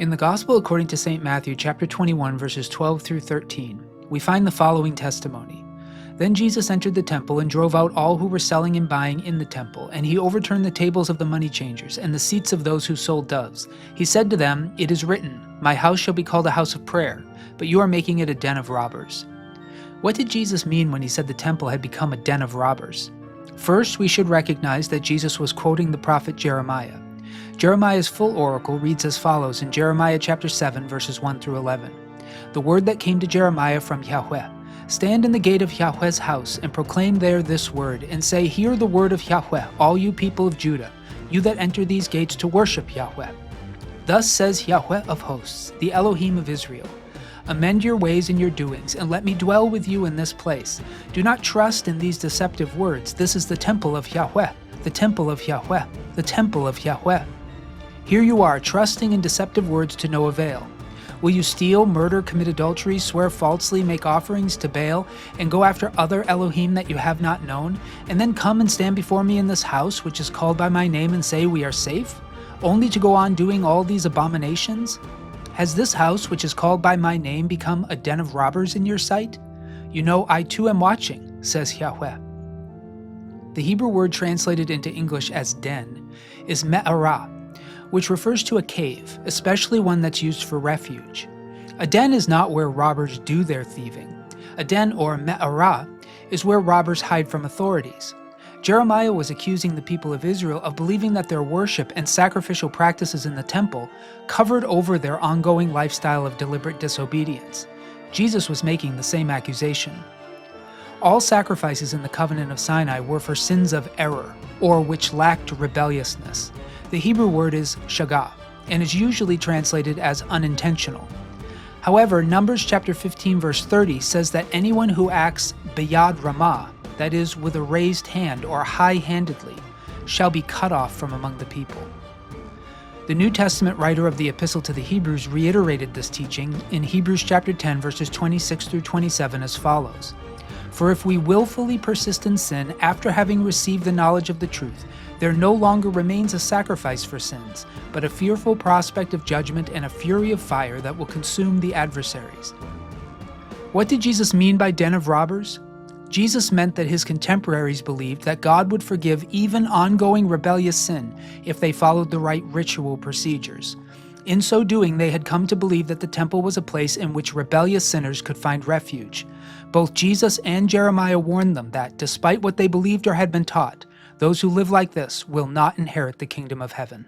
In the Gospel according to St. Matthew, chapter 21, verses 12 through 13, we find the following testimony. Then Jesus entered the temple and drove out all who were selling and buying in the temple, and he overturned the tables of the money changers and the seats of those who sold doves. He said to them, "It is written, 'My house shall be called a house of prayer,' but you are making it a den of robbers." What did Jesus mean when he said the temple had become a den of robbers? First, we should recognize that Jesus was quoting the prophet Jeremiah. Jeremiah's full oracle reads as follows in Jeremiah chapter 7, verses 1 through 11. The word that came to Jeremiah from Yahweh. Stand in the gate of Yahweh's house and proclaim there this word, and say, "Hear the word of Yahweh, all you people of Judah, you that enter these gates to worship Yahweh. Thus says Yahweh of hosts, the Elohim of Israel. Amend your ways and your doings, and let me dwell with you in this place. Do not trust in these deceptive words. This is the temple of Yahweh, the temple of Yahweh, the temple of Yahweh. Here you are, trusting in deceptive words to no avail. Will you steal, murder, commit adultery, swear falsely, make offerings to Baal, and go after other Elohim that you have not known, and then come and stand before me in this house, which is called by my name, and say, 'We are safe,' only to go on doing all these abominations? Has this house, which is called by my name, become a den of robbers in your sight? You know, I too am watching, says Yahweh." The Hebrew word translated into English as den is me'arah, which refers to a cave, especially one that's used for refuge. A den is not where robbers do their thieving. A den, or me'arah, is where robbers hide from authorities. Jeremiah was accusing the people of Israel of believing that their worship and sacrificial practices in the temple covered over their ongoing lifestyle of deliberate disobedience. Jesus was making the same accusation. All sacrifices in the covenant of Sinai were for sins of error, or which lacked rebelliousness. The Hebrew word is shagah, and is usually translated as unintentional. However, Numbers chapter 15 verse 30 says that anyone who acts biyad ramah, that is, with a raised hand or high-handedly, shall be cut off from among the people. The New Testament writer of the Epistle to the Hebrews reiterated this teaching in Hebrews chapter 10 verses 26 through 27 as follows. "For if we willfully persist in sin after having received the knowledge of the truth, there no longer remains a sacrifice for sins, but a fearful prospect of judgment and a fury of fire that will consume the adversaries." What did Jesus mean by den of robbers? Jesus meant that his contemporaries believed that God would forgive even ongoing rebellious sin if they followed the right ritual procedures. In so doing, they had come to believe that the temple was a place in which rebellious sinners could find refuge. Both Jesus and Jeremiah warned them that, despite what they believed or had been taught, those who live like this will not inherit the kingdom of heaven.